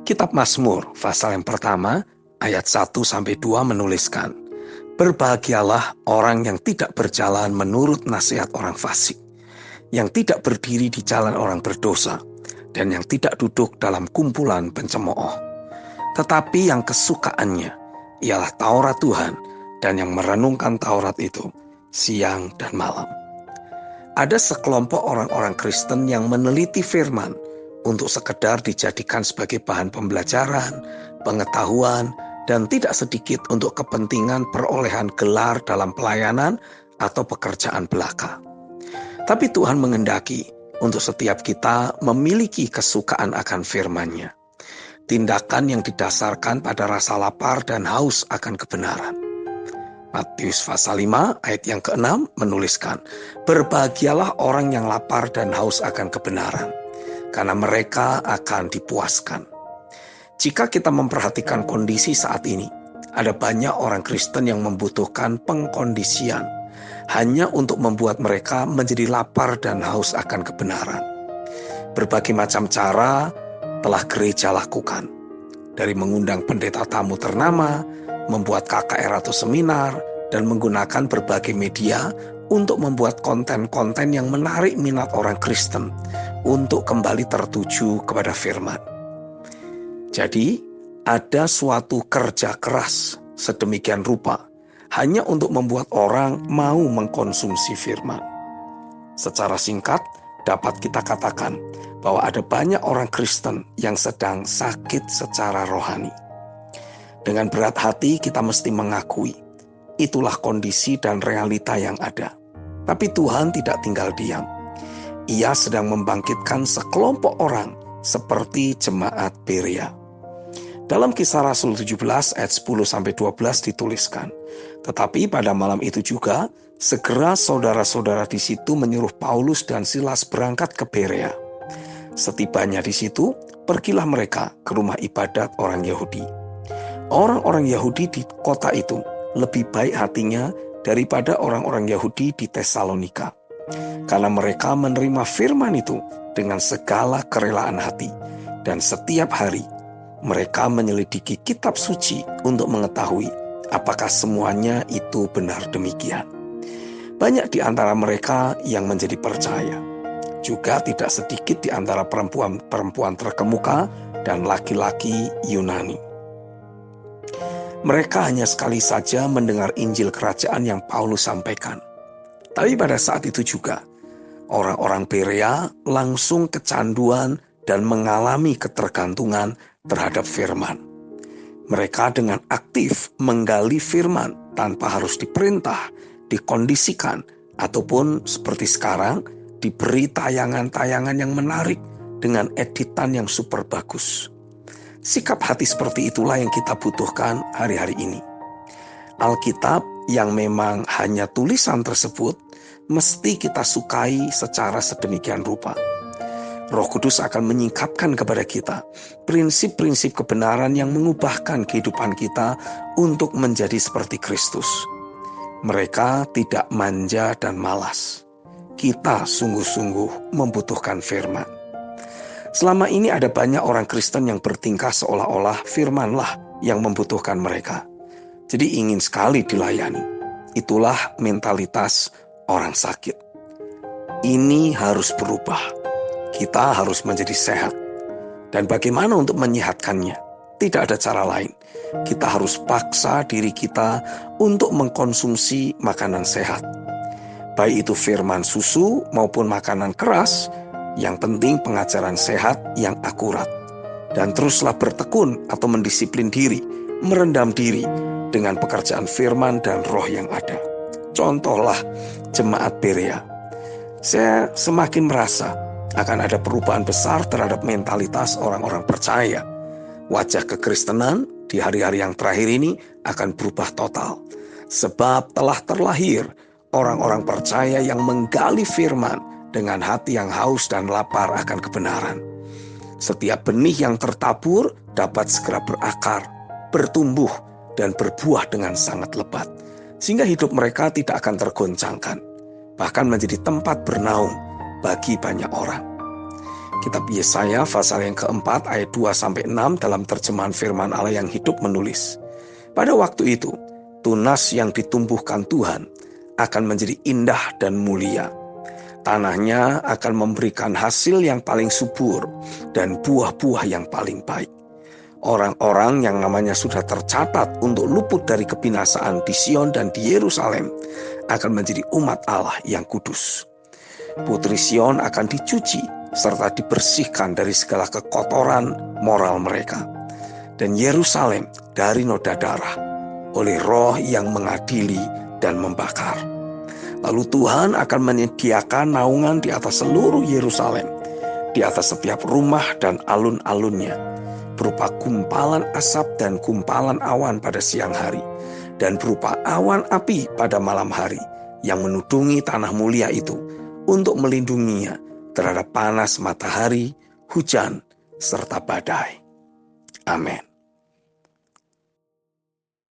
Kitab Mazmur, pasal yang pertama, ayat 1-2 menuliskan, "Berbahagialah orang yang tidak berjalan menurut nasihat orang fasik, yang tidak berdiri di jalan orang berdosa, dan yang tidak duduk dalam kumpulan pencemooh. Tetapi yang kesukaannya ialah Taurat Tuhan, dan yang merenungkan Taurat itu siang dan malam." Ada sekelompok orang-orang Kristen yang meneliti firman untuk sekedar dijadikan sebagai bahan pembelajaran, pengetahuan, dan tidak sedikit untuk kepentingan perolehan gelar dalam pelayanan atau pekerjaan belaka. Tapi Tuhan menghendaki untuk setiap kita memiliki kesukaan akan firman-Nya. Tindakan yang didasarkan pada rasa lapar dan haus akan kebenaran. Matius pasal 5 ayat yang ke-6 menuliskan, "Berbahagialah orang yang lapar dan haus akan kebenaran, karena mereka akan dipuaskan." Jika kita memperhatikan kondisi saat ini, ada banyak orang Kristen yang membutuhkan pengkondisian hanya untuk membuat mereka menjadi lapar dan haus akan kebenaran. Berbagai macam cara telah gereja lakukan, dari mengundang pendeta tamu ternama, membuat KKR atau seminar, dan menggunakan berbagai media untuk membuat konten-konten yang menarik minat orang Kristen untuk kembali tertuju kepada firman. Jadi, ada suatu kerja keras sedemikian rupa hanya untuk membuat orang mau mengkonsumsi firman. Secara singkat, dapat kita katakan bahwa ada banyak orang Kristen yang sedang sakit secara rohani. Dengan berat hati kita mesti mengakui, itulah kondisi dan realita yang ada. Tapi Tuhan tidak tinggal diam. Ia sedang membangkitkan sekelompok orang seperti jemaat Berea. Dalam Kisah Rasul 17 ayat 10-12 dituliskan, "Tetapi pada malam itu juga, segera saudara-saudara di situ menyuruh Paulus dan Silas berangkat ke Berea. Setibanya di situ, pergilah mereka ke rumah ibadat orang Yahudi. Orang-orang Yahudi di kota itu lebih baik hatinya daripada orang-orang Yahudi di Tesalonika, karena mereka menerima firman itu dengan segala kerelaan hati, dan setiap hari mereka menyelidiki kitab suci untuk mengetahui apakah semuanya itu benar demikian. Banyak di antara mereka yang menjadi percaya, juga tidak sedikit di antara perempuan terkemuka dan laki-laki Yunani. Mereka hanya sekali saja mendengar Injil Kerajaan yang Paulus sampaikan. Tapi pada saat itu juga, orang-orang Berea langsung kecanduan dan mengalami ketergantungan terhadap firman. Mereka dengan aktif menggali firman tanpa harus diperintah, dikondisikan, ataupun seperti sekarang, diberi tayangan-tayangan yang menarik dengan editan yang super bagus. Sikap hati seperti itulah yang kita butuhkan hari-hari ini. Alkitab yang memang hanya tulisan tersebut mesti kita sukai secara sedemikian rupa. Roh Kudus akan menyingkapkan kepada kita prinsip-prinsip kebenaran yang mengubahkan kehidupan kita untuk menjadi seperti Kristus. Mereka tidak manja dan malas. Kita sungguh-sungguh membutuhkan firman. Selama ini ada banyak orang Kristen yang bertingkah seolah-olah firmanlah yang membutuhkan mereka. Jadi ingin sekali dilayani. Itulah mentalitas orang sakit. Ini harus berubah. Kita harus menjadi sehat. Dan bagaimana untuk menyehatkannya? Tidak ada cara lain. Kita harus paksa diri kita untuk mengkonsumsi makanan sehat. Baik itu firman susu maupun makanan keras, yang penting pengajaran sehat yang akurat. Dan teruslah bertekun atau mendisiplin diri, merendam diri dengan pekerjaan firman dan roh yang ada. Contohlah jemaat Berea. Saya semakin merasa akan ada perubahan besar terhadap mentalitas orang-orang percaya. Wajah kekristenan di hari-hari yang terakhir ini akan berubah total. Sebab telah terlahir orang-orang percaya yang menggali firman dengan hati yang haus dan lapar akan kebenaran. Setiap benih yang tertabur dapat segera berakar, bertumbuh, dan berbuah dengan sangat lebat. Sehingga hidup mereka tidak akan tergoncangkan, bahkan menjadi tempat bernaung bagi banyak orang. Kitab Yesaya pasal yang keempat ayat 2-6 dalam terjemahan firman Allah yang hidup menulis, pada waktu itu, tunas yang ditumbuhkan Tuhan akan menjadi indah dan mulia. Tanahnya akan memberikan hasil yang paling subur dan buah-buah yang paling baik. Orang-orang yang namanya sudah tercatat untuk luput dari kebinasaan di Sion dan di Yerusalem akan menjadi umat Allah yang kudus. Putri Sion akan dicuci serta dibersihkan dari segala kekotoran moral mereka, dan Yerusalem dari noda darah oleh Roh yang mengadili dan membakar. Lalu Tuhan akan menyediakan naungan di atas seluruh Yerusalem, di atas setiap rumah dan alun-alunnya, berupa gumpalan asap dan gumpalan awan pada siang hari, dan berupa awan api pada malam hari yang menudungi tanah mulia itu untuk melindunginya terhadap panas matahari, hujan, serta badai. Amin.